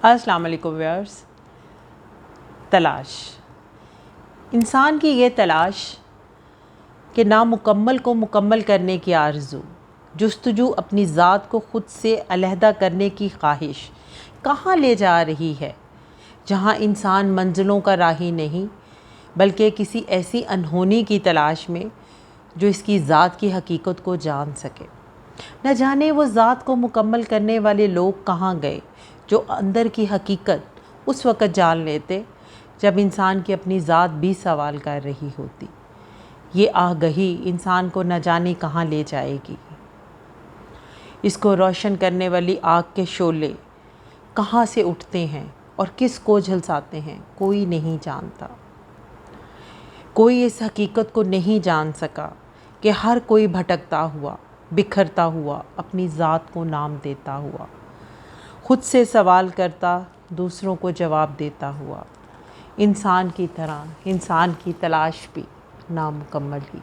अस्सलाम वालेकुम व्यूअर्स। तलाश, इंसान की ये तलाश कि नामुकम्मल को मुकम्मल करने की आरज़ू, जुस्तजू अपनी ज़ात को ख़ुद से अलहदा करने की ख्वाहिश कहाँ ले जा रही है, जहाँ इंसान मंजिलों का राही नहीं बल्कि किसी ऐसी अनहोनी की तलाश में जो इसकी ज़ात की हकीकत को जान सके। न जाने वो ज़ात को मुकम्मल करने वाले लोग कहाँ गए जो अंदर की हकीकत उस वक़्त जान लेते जब इंसान की अपनी ज़ात भी सवाल कर रही होती। ये आगही इंसान को न जाने कहाँ ले जाएगी। इसको रोशन करने वाली आग के शोले कहाँ से उठते हैं और किस को झलसाते हैं, कोई नहीं जानता। कोई इस हकीकत को नहीं जान सका कि हर कोई भटकता हुआ, बिखरता हुआ, अपनी ज़ात को नाम देता हुआ, ख़ुद से सवाल करता, दूसरों को जवाब देता हुआ, इंसान की तरह इंसान की तलाश भी नामुकम्मल ही।